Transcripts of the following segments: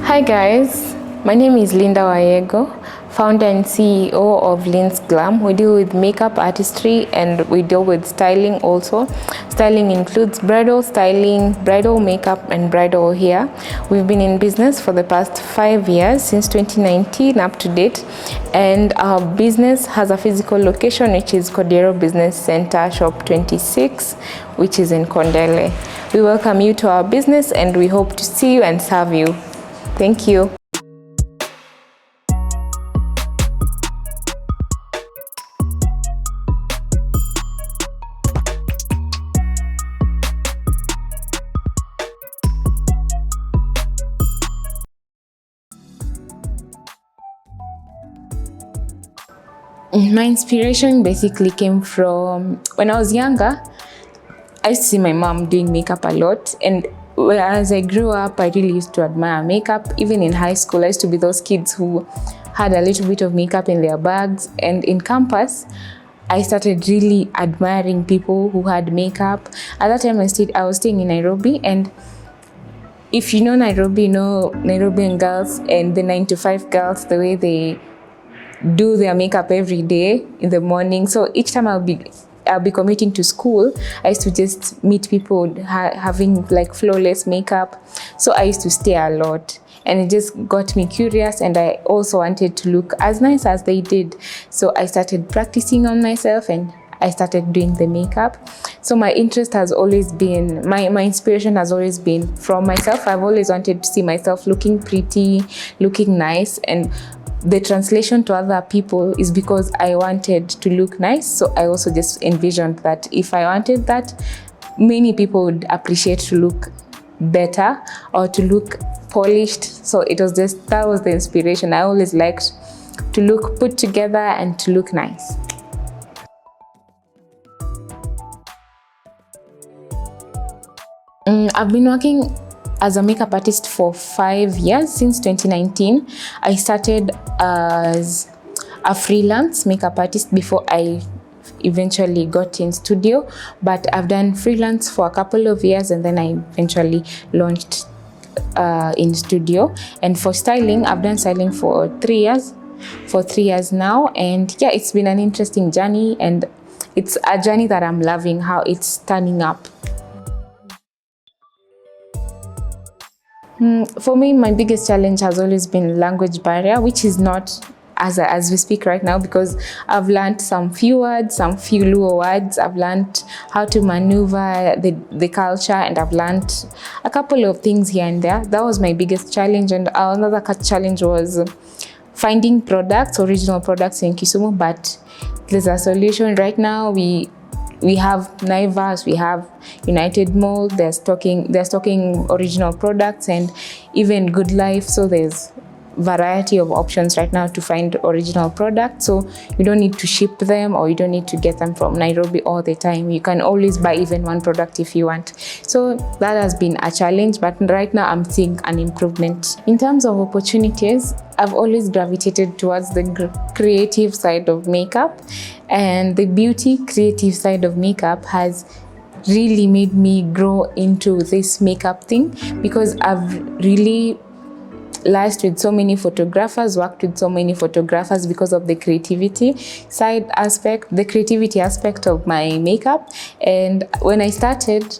Hi guys, my name is Linda Wayego, founder and CEO of Lin's Glam. We deal with makeup artistry and we deal with styling also. Styling includes bridal styling, bridal makeup and bridal hair. We've been in business for the past 5 years, since 2019 up to date, and our business has a physical location which is Cordero Business Center Shop 26, which is in Kondele. We welcome you to our business and we hope to see you and serve you. Thank you. My inspiration basically came from when I was younger. I used to see my mom doing makeup a lot, and as I grew up, I really used to admire makeup. Even in high school, I used to be those kids who had a little bit of makeup in their bags. And in campus, I started really admiring people who had makeup. At that time, I was staying in Nairobi, and if you know Nairobi, you know Nairobian girls and the 9 to 5 girls, the way they do their makeup every day in the morning. So each time I'll be commuting to school, I used to just meet people having like flawless makeup. So I used to stay a lot, and it just got me curious, and I also wanted to look as nice as they did. So I started practicing on myself and I started doing the makeup. So my interest has always been, my inspiration has always been from myself. I've always wanted to see myself looking pretty, looking nice, and the translation to other people is because I wanted to look nice. So I also just envisioned that if I wanted that, many people would appreciate to look better or to look polished. So it was just, that was the inspiration. I always liked to look put together and to look nice. I've been working as a makeup artist for 5 years, since 2019. I started as a freelance makeup artist before I eventually got in studio, but I've done freelance for a couple of years and then I eventually launched in studio. And for styling, I've done styling for 3 years now, and yeah, it's been an interesting journey, and it's a journey that I'm loving how it's turning up. For me, my biggest challenge has always been language barrier, which is not as we speak right now, because I've learned some few words, some few Luo words. I've learned how to maneuver the culture, and I've learned a couple of things here and there. That was my biggest challenge. And another challenge was finding original products in Kisumu, but there's a solution right now. We have Naivas, we have United Mall, they're stocking original products, and even Good Life. So there's variety of options right now to find original products. So you don't need to ship them, or you don't need to get them from Nairobi all the time. You can always buy even one product if you want. So that has been a challenge, but right now I'm seeing an improvement. In terms of opportunities, I've always gravitated towards the creative side of makeup, and the beauty creative side of makeup has really made me grow into this makeup thing, because I've really liaised with so many photographers, worked with so many photographers because of the creativity aspect of my makeup. And when I started,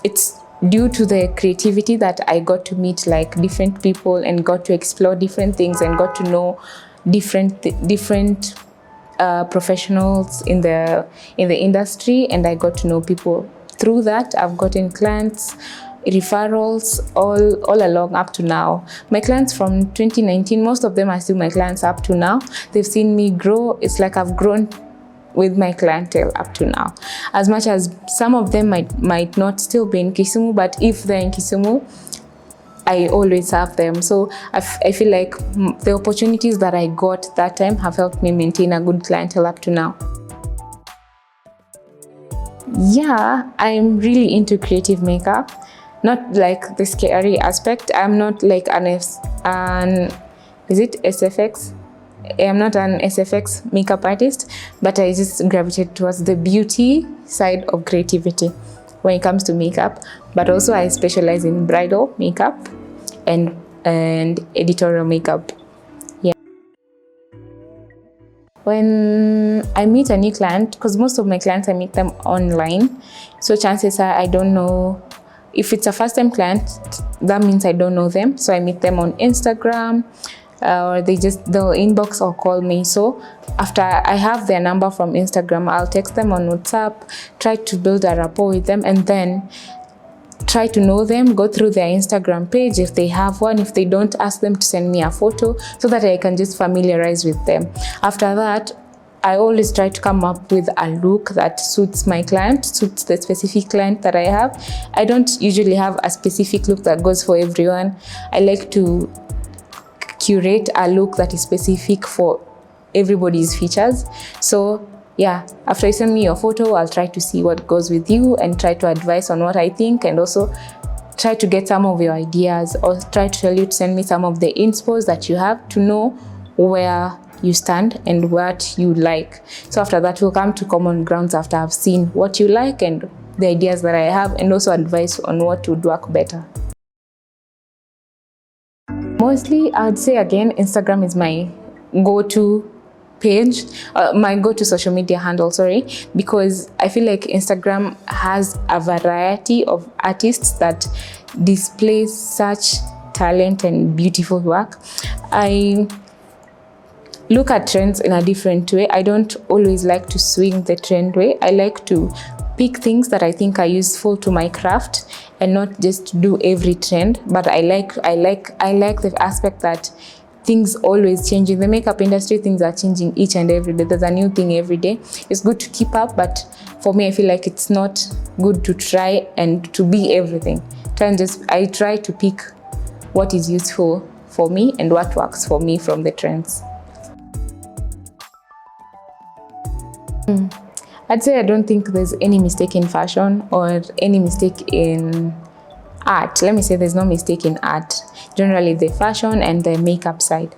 it's due to the creativity that I got to meet like different people and got to explore different things and got to know different professionals in the industry, and I got to know people through that. I've gotten clients, referrals all along up to now. My clients from 2019, most of them are still my clients up to now. They've seen me grow. It's like I've grown with my clientele up to now. As much as some of them might not still be in Kisumu, but if they're in Kisumu, I always have them. So I feel like the opportunities that I got that time have helped me maintain a good clientele up to now. Yeah, I'm really into creative makeup. Not like the scary aspect. I'm not like is it SFX? I'm not an SFX makeup artist, but I just gravitate towards the beauty side of creativity when it comes to makeup. But also I specialize in bridal makeup and and editorial makeup. Yeah. When I meet a new client, because most of my clients I meet them online, so chances are I don't know. If it's a first-time client, that means I don't know them. So I meet them on Instagram, or they'll inbox or call me. So after I have their number from Instagram, I'll text them on WhatsApp, try to build a rapport with them, and then try to know them, go through their Instagram page if they have one. If they don't, ask them to send me a photo so that I can just familiarize with them. After that, I always try to come up with a look that suits my client, suits the specific client that I have. I don't usually have a specific look that goes for everyone. I like to curate a look that is specific for everybody's features. So yeah, after you send me your photo, I'll try to see what goes with you and try to advise on what I think, and also try to get some of your ideas, or try to tell you to send me some of the inspos that you have to know where you stand and what you like. So after that, we'll come to common grounds after I've seen what you like and the ideas that I have, and also advice on what would work better. Mostly, I'd say again, Instagram is my go-to page, my go-to social media handle, because I feel like Instagram has a variety of artists that displays such talent and beautiful work. I look at trends in a different way. I don't always like to swing the trend way. I like to pick things that I think are useful to my craft and not just do every trend. But I like the aspect that things always change. In the makeup industry, things are changing each and every day. There's a new thing every day. It's good to keep up, but for me, I feel like it's not good to try and to be everything. I try to pick what is useful for me and what works for me from the trends. I'd say I don't think there's any mistake in fashion or any mistake in art. Let me say there's no mistake in art. Generally, the fashion and the makeup side.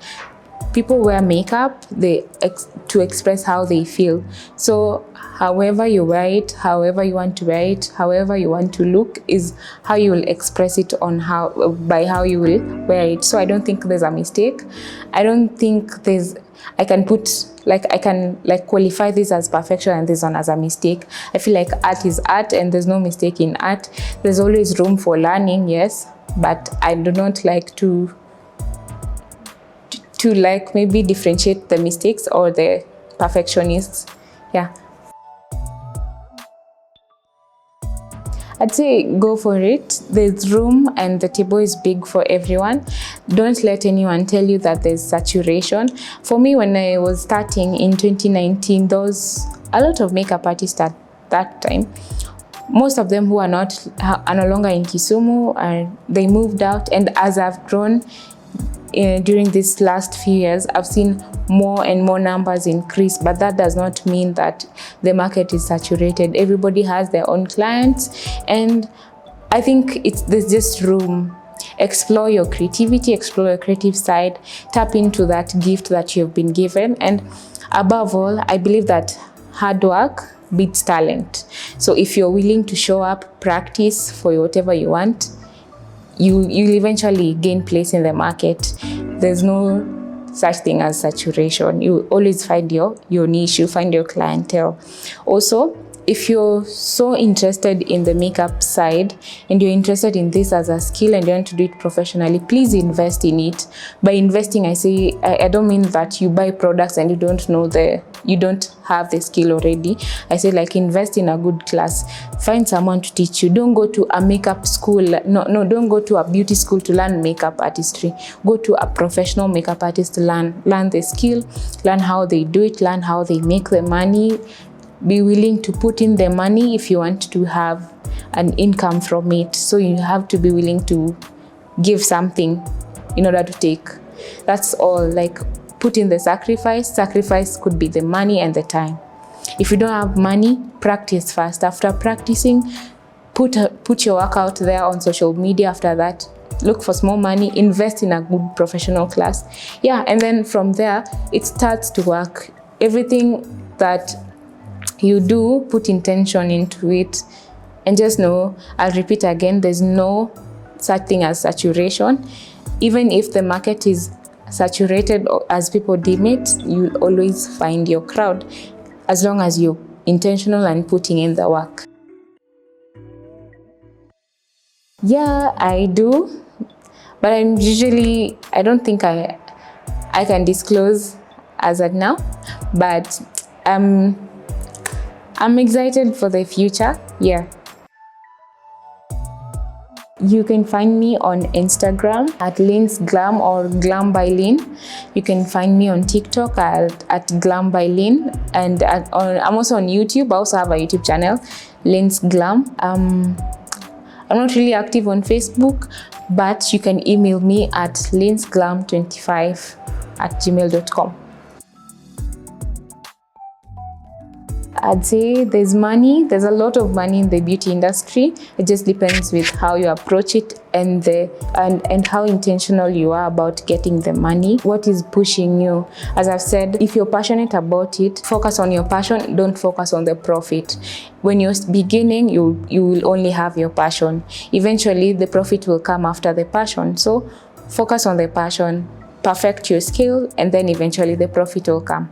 People wear makeup to express how they feel. So however you wear it, however you want to wear it, however you want to look is how you will express it by how you will wear it. So I don't think there's a mistake. I don't think I can qualify this as perfection and this one as a mistake. I feel like art is art and there's no mistake in art. There's always room for learning, yes, but I do not like to maybe differentiate the mistakes or the perfectionists. Yeah. I'd say go for it. There's room and the table is big for everyone. Don't let anyone tell you that there's saturation. For me, when I was starting in 2019, there was a lot of makeup artists at that time. Most of them who are no longer in Kisumu, and they moved out. And as I've grown during these last few years, I've seen more and more numbers increase, but that does not mean that the market is saturated. Everybody has their own clients, and I think there's just room. Explore your creativity, explore your creative side, tap into that gift that you've been given, and above all, I believe that hard work beats talent. So if you're willing to show up, practice for whatever you want, you'll eventually gain place in the market. There's no such thing as saturation. You always find your niche, you find your clientele. Also, if you're so interested in the makeup side and you're interested in this as a skill and you want to do it professionally, please invest in it. By investing, I don't mean that you buy products and you don't have the skill already. I say invest in a good class. Find someone to teach you. Don't go to a makeup school. No, don't go to a beauty school to learn makeup artistry. Go to a professional makeup artist to learn the skill, learn how they do it, learn how they make the money. Be willing to put in the money if you want to have an income from it. So you have to be willing to give something in order to take. That's all. Put in the sacrifice. Sacrifice could be the money and the time. If you don't have money, practice first. After practicing, put your work out there on social media. After that, look for small money, invest in a good professional class. Yeah, and then from there, it starts to work. Everything that you do, put intention into it, and just know, I'll repeat again, there's no such thing as saturation. Even if the market is saturated or as people deem it, you'll always find your crowd as long as you're intentional and putting in the work. Yeah, I do, but I don't think I can disclose as of now, but I'm excited for the future. Yeah. You can find me on Instagram at Lynn's Glam or Glam by Lynn. You can find me on TikTok at Glam by Lynn, and I'm also on YouTube. I also have a YouTube channel, Lynn's Glam. I'm not really active on Facebook, but you can email me at lynsglam25@gmail.com. I'd say there's a lot of money in the beauty industry. It just depends with how you approach it and how intentional you are about getting the money. What is pushing you? As I've said, if you're passionate about it, focus on your passion, don't focus on the profit. When you're beginning, you will only have your passion. Eventually, the profit will come after the passion. So focus on the passion, perfect your skill, and then eventually the profit will come.